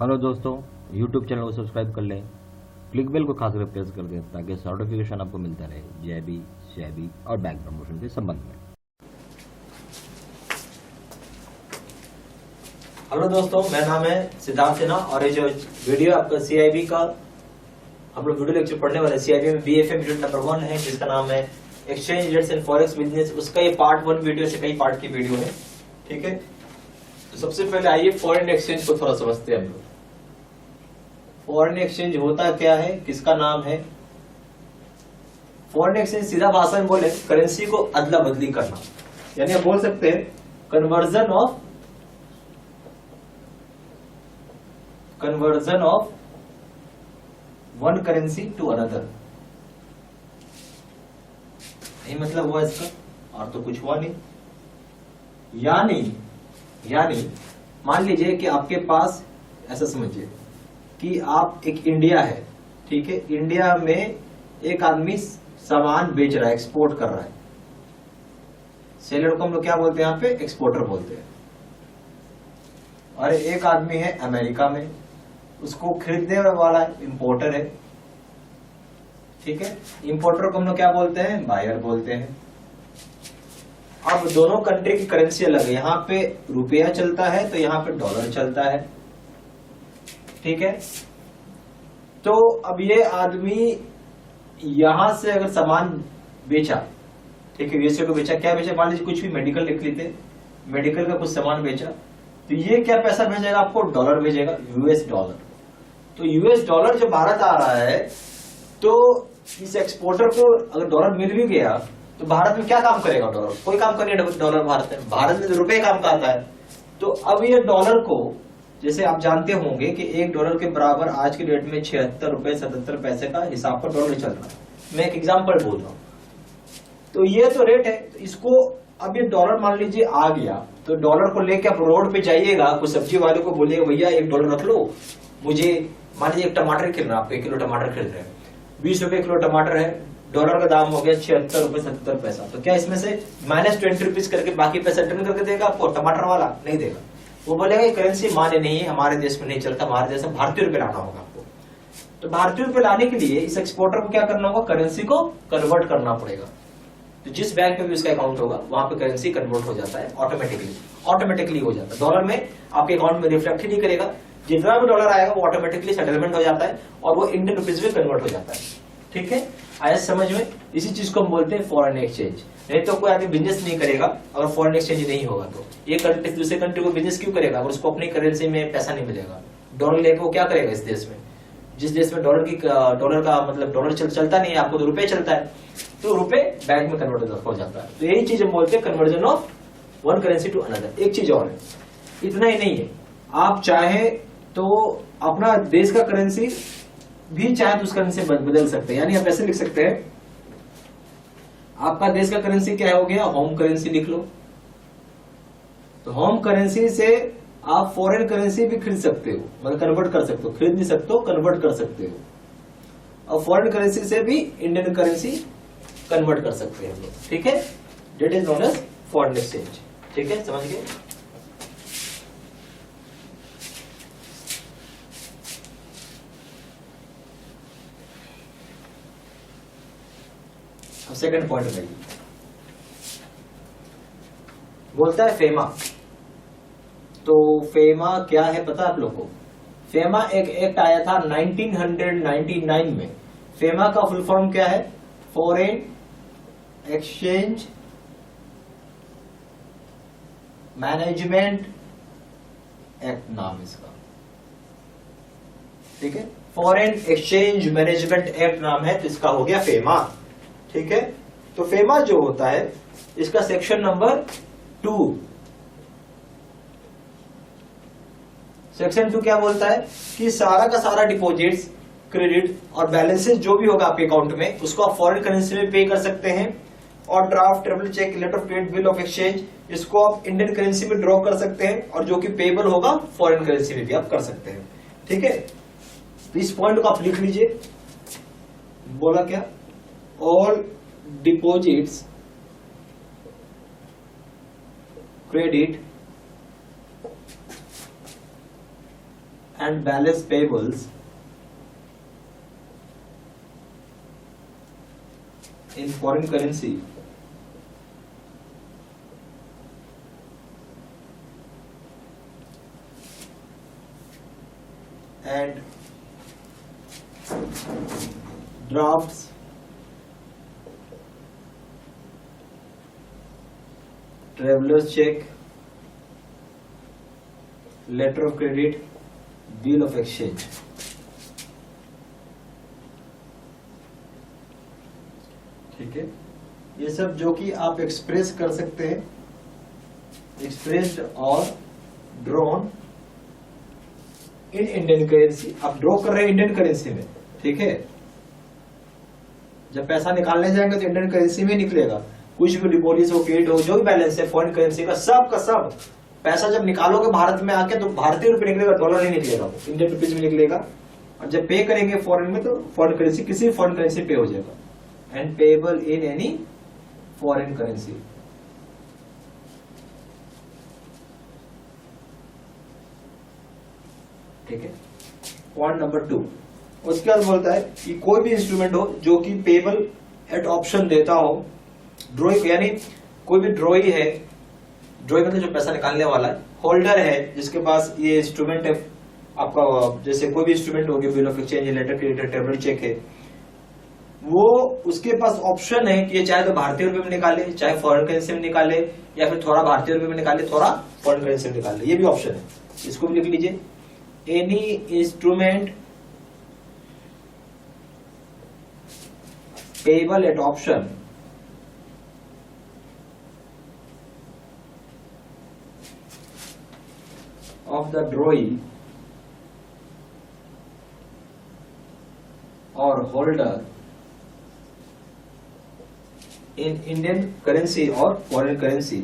Hello दोस्तों, YouTube channel को subscribe कर लें, क्लिक बेल को खास कर प्रेस कर दें ताकि नोटिफिकेशन आपको मिलता रहे जेबी, शेबी और बैंक प्रमोशन के संबंध में। हेलो दोस्तों, मेरा नाम है सिद्धार्थ सिन्हा और ये जो वीडियो आपका सीआईबी का हम लोग वीडियो लेक्चर पढ़ने वाले सीआईबी में बीएफए यूनिट नंबर 1 है जिसका नाम है exchange rates and forex business. उसका ये पार्ट 1 वीडियो से कई पार्ट की वीडियो है। ठीक है, तो सबसे पहले आइए फॉरेन एक्सचेंज को थोड़ा समझते हैं हम लोग। फॉरेन एक्सचेंज होता क्या है, किसका नाम है? फॉरेन एक्सचेंज सीधा भाषा में बोले करेंसी को अदला बदली करना, यानी आप बोल सकते हैं conversion of one currency to another. यही मतलब हुआ इसका, और तो कुछ हुआ नहीं। यानी मान लीजिए कि आपके पास, ऐसा समझिए कि आप एक इंडिया है, ठीक है, इंडिया में एक आदमी सामान बेच रहा है, एक्सपोर्ट कर रहा है। सेलर को हम लोग क्या बोलते हैं यहाँ पे? एक्सपोर्टर बोलते हैं। और एक आदमी है अमेरिका में, उसको खरीदने वाला इंपोर्टर है। ठीक है, इंपोर्टर को हम लोग क्या बोलते हैं? बायर बोलते हैं। अब दोनों कंट्री की करेंसी अलग है, यहाँ पे रुपया चलता है तो यहाँ पे डॉलर चलता है। ठीक है, तो अब ये आदमी यहां से अगर सामान बेचा, ठीक है, यूएसए को बेचा, क्या बेचा? मान लीजिए कुछ भी मेडिकल लिख लेते, मेडिकल का कुछ सामान बेचा, तो ये क्या पैसा भेजेगा आपको? डॉलर भेजेगा, यूएस डॉलर। तो यूएस डॉलर जब भारत आ रहा है तो इस एक्सपोर्टर को अगर डॉलर मिल भी गया तो भारत में क्या काम करेगा डॉलर? कोई काम करने डॉलर भारत में तो रुपए काम का आता है। तो अब ये डॉलर को, जैसे आप जानते होंगे कि $1 के बराबर आज की डेट में 76 रुपए 77 पैसे का हिसाब पर डॉलर चल रहा है। मैं एक एग्जांपल बोल रहा हूं। तो ये तो रेट है, तो इसको अब ये डॉलर मान लीजिए आ गया, तो डॉलर को लेके आप रोड पे जाइएगा, कुछ सब्जी वाले को बोलिएगा भैया $1 रख लो, मुझे मान लीजिए एक टमाटर खरीदना, आप 1 किलो टमाटर खरीद रहे हैं, 20 रुपए किलो टमाटर है, डॉलर का दाम हो गया 76 रुपए 77 पैसा। तो क्या इसमें से -20 करके बाकी पैसा रिटर्न करके देगा आपको? टमाटर वाला नहीं देगा, वो बोलेगा ये करेंसी मान्य नहीं है, हमारे देश में नहीं चलता, हमारे देश में भारतीय रुपए लाना होगा आपको। तो भारतीय रुपए लाने के लिए इस एक्सपोर्टर को क्या करना होगा? करेंसी को कन्वर्ट करना पड़ेगा। तो जिस बैंक में भी उसका अकाउंट होगा वहां पे करेंसी कन्वर्ट हो जाता है, ऑटोमेटिकली हो जाता है। डॉलर में आपके अकाउंट में रिफ्लेक्ट ही नहीं करेगा, जितना भी डॉलर आएगा वो ऑटोमेटिकली सेटलमेंट हो जाता है और वो इंडियन रुपीज में कन्वर्ट हो जाता है। ठीक है, आया समझ में? इसी चीज को हम बोलते हैं फॉरेन एक्सचेंज। नहीं तो कोई आदमी बिजनेस नहीं करेगा अगर फॉरेन एक्सचेंज नहीं होगा तो। एक कंट्री दूसरे कंट्री को बिजनेस क्यों करेगा अगर उसको अपनी करेंसी में पैसा नहीं मिलेगा? डॉलर लेके वो क्या करेगा इस देश में? जिस देश में डॉलर का मतलब डॉलर चलता नहीं है, आपको तो रुपए चलता है, तो रुपए बैंक में कन्वर्ट हो जाता है। तो यही चीज हम बोलते हैं conversion of one currency to another. एक चीज और है, इतना ही नहीं है, आप चाहे तो अपना देश का करेंसी भी चाहे तो उस करेंसी बदल सकते हैं। यानी आप ऐसे लिख सकते हैं, आपका देश का करेंसी क्या हो गया? होम करेंसी लिख लो। तो होम करेंसी से आप फॉरेन करेंसी भी खरीद सकते हो, मतलब कन्वर्ट कर सकते हो, खरीद नहीं सकते हो, कन्वर्ट कर सकते हो। और फॉरेन करेंसी से भी इंडियन करेंसी कन्वर्ट कर सकते हैं हम लोग। ठीक है, that is known as foreign exchange. ठीक है, समझ गए? अब सेकंड पॉइंट में बोलता है फेमा। तो फेमा क्या है पता आप लोग को? फेमा एक एक्ट आया था 1999 में। फेमा का फुल फॉर्म क्या है? फॉरेन एक्सचेंज मैनेजमेंट एक्ट नाम इसका। ठीक है, फॉरेन एक्सचेंज मैनेजमेंट एक्ट नाम है, तो इसका हो गया फेमा। ठीक है, तो फेमा जो होता है इसका सेक्शन नंबर 2, सेक्शन 2 क्या बोलता है कि सारा का सारा डिपॉजिट्स, क्रेडिट और बैलेंसेस जो भी होगा आपके अकाउंट में उसको आप फॉरेन करेंसी में पे कर सकते हैं। और draft, travel cheque, letter of credit, bill of exchange, इसको आप इंडियन करेंसी में ड्रॉ कर सकते हैं और जो कि पेबल होगा फॉरेन करेंसी में भी आप कर सकते हैं। ठीक है, तो इस पॉइंट को आप लिख लीजिए। बोला क्या? all deposits, credit and balance payables in foreign currency and drafts traveler's check, letter of credit, bill of exchange. ठीक है, ये सब जो कि आप एक्सप्रेस कर सकते हैं, एक्सप्रेस्ड और ड्रॉन इन इंडियन करेंसी. आप ड्रॉ कर रहे हैं इंडियन करेंसी में, ठीक है. जब पैसा निकालने जाएंगे तो इंडियन करेंसी में निकलेगा. कुछ भी डिपॉजिट हो, क्रेडिट हो, जो भी बैलेंस है फॉरेन करेंसी का सब पैसा जब निकालोगे भारत में आके तो भारतीय रुपए निकलेगा, डॉलर नहीं निकलेगा, इंडियन रुपीज में निकलेगा. और जब पे करेंगे फॉरेन में तो फॉरेन करेंसी, किसी भी फॉरेन करेंसी पे हो जाएगा. And payable in any foreign currency. ठीक है, पॉइंट नंबर 2. उसके बाद बोलता है कि कोई भी इंस्ट्रूमेंट हो जो कि पेएबल एट ऑप्शन देता हो. ड्रॉइंग यानी कोई भी ड्रॉई है, ड्रॉई मतलब जो पैसा निकालने वाला है. होल्डर है जिसके पास ये इंस्ट्रूमेंट है आपका, जैसे कोई भी इंस्ट्रूमेंट हो गया, bill of exchange, letter credit, traveller cheque है, वो उसके पास ऑप्शन है कि ये चाहे तो भारतीय रुपए में निकाले, चाहे फॉरेन करेंसी में निकाले, या फिर थोड़ा भारतीय रुपए में निकाले, थोड़ा फॉरेन करेंसी में निकाले. ये भी ऑप्शन है, इसको भी लिख लीजिए. Any instrument payable eight option of the drawee or holder in Indian currency or foreign currency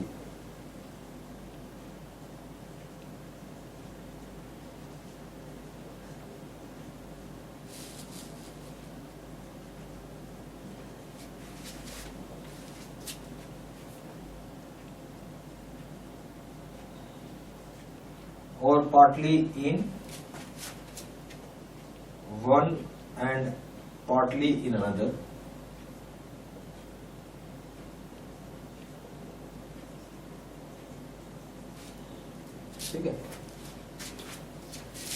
or partly in one and partly in another. ठीक है,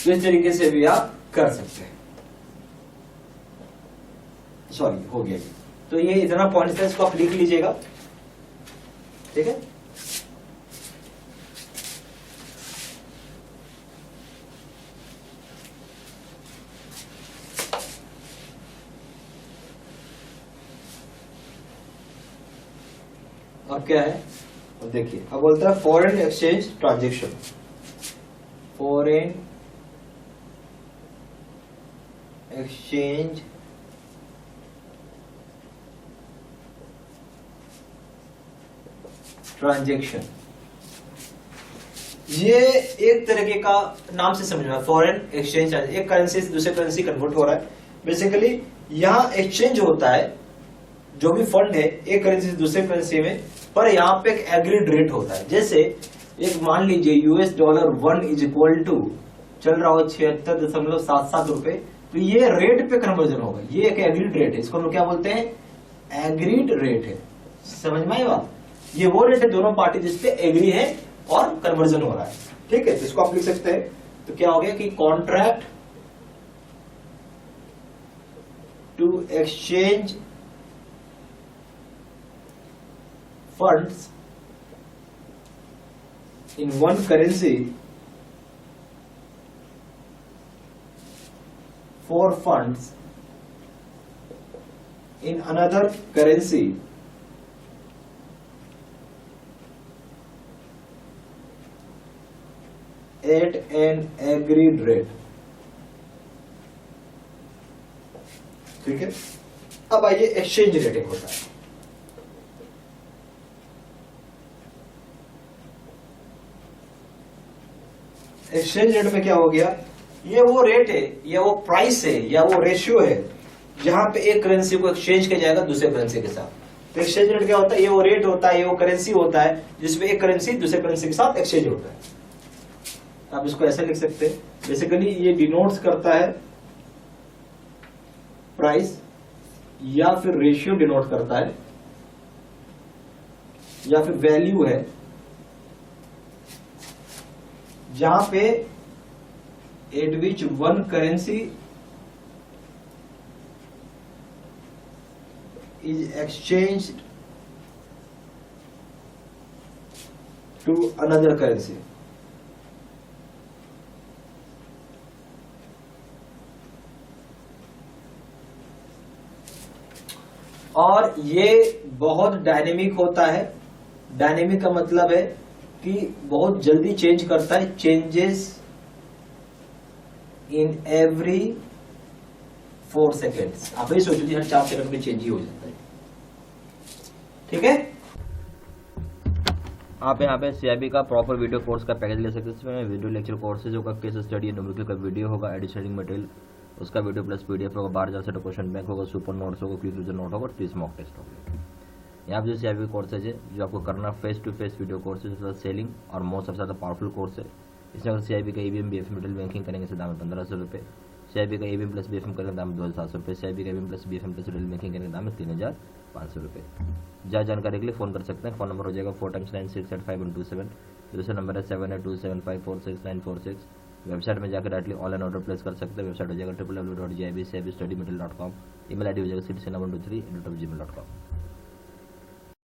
इस तरीके से भी आप कर सकते हैं. सॉरी, हो गया. तो ये इतना पॉइंट है, इसको आप लिख लीजिएगा. ठीक है, अब क्या है, अब देखिए. अब बोलता है foreign exchange transaction. Foreign exchange transaction, ये एक तरीके का नाम से समझना. फॉरेन एक्सचेंज, एक करेंसी से दूसरे करेंसी कन्वर्ट हो रहा है. बेसिकली यहाँ एक्सचेंज होता है, जो भी फंड है एक करेंसी से दूसरे करेंसी में, पर यहाँ पे एक एग्रीड रेट होता है. जैसे एक मान लीजिए $1 इज इक्वल टू चल रहा हो 76.77 रुपए, तो ये रेट पे कन्वर्जन होगा. ये एक एग्रीड रेट है, इसको हम क्या बोलते हैं, एग्रीड रेट है. समझ में आई बात. ये वो रेट है दोनों पार्टी जिसपे एग्री है और कन्वर्जन हो रहा है. ठीक है, तो इसको आप लिख सकते हैं. तो क्या हो गया कि contract to exchange funds in one currency for funds in another currency at an agreed rate. ठीक है, अब आइए एक्सचेंज रेटिंग होता है. एक्सचेंज रेट में क्या हो गया, ये वो रेट है या वो प्राइस है या वो रेशियो है जहां पे एक करेंसी को एक्सचेंज किया जाएगा दूसरे करेंसी के साथ. तो एक्सचेंज रेट क्या होता है, ये वो रेट होता है, ये वो करेंसी होता है जिसमें एक करेंसी दूसरे करेंसी के साथ एक्सचेंज होता है. आप इसको ऐसे लिख सकते हैं, बेसिकली ये डिनोट्स करता है प्राइस, या फिर रेशियो डिनोट करता है, या फिर वैल्यू है, जहां पे at which one currency is exchanged to another currency. और ये बहुत डायनेमिक होता है। डायनेमिक का मतलब है कि बहुत जल्दी चेंज करता है, चेंजेस इन एवरी 4 सेकेंड्स। आप ही सोच लीजिए हर 4 सेकंड में चेंज ही हो जाता है। ठीक है, आप यहाँ पे सीआईबी का प्रॉपर वीडियो कोर्स का पैकेज ले सकते हैं। इसमें वीडियो लेक्चर कोर्सेज होगा, केस स्टडी, न्यूमेरिकल का वीडियो होगा, एडिशनिंग मटेरियल उसका वीडियो प्लस पीडीएफ होगा, 12,000 से क्वेश्चन बैंक होगा, सुपर नोट्स होगा, क्विक रीजन नोट होगा, 30 मॉक टेस्ट होगा। यहाँ पे जो सीआईबी कोर्सेज है जो आपको करना face to face video courses, selling और मोस्ट सबसे ज़्यादा पावरफुल कोर्स है। इसमें अगर सीआईबी का ईवीएम बीएफएम डिटेल बैंकिंग करेंगे इसका दाम है 1500 रुपये। सीआईबी का ईवीएम प्लस बीएफएम करेंगे दाम है 2,700 रुपये। सीआईबी का EVM plus BFM plus detail banking करेंगे दाम है 3,500 रुपये। ज़्यादा जानकारी के लिए फोन कर सकते हैं। फोन नंबर हो जाएगा 4 times 9 6 8 5 1 2 7। दूसरा नंबर है 7827546946। वेबसाइट में जाकर डायरेक्टली ऑनलाइन ऑर्डर प्लेस कर सकते हैं। वेबसाइट हो जाएगा www.jibstudymaterial.com। ईमेल आईडी हो जाएगा citizen123@gmail.com।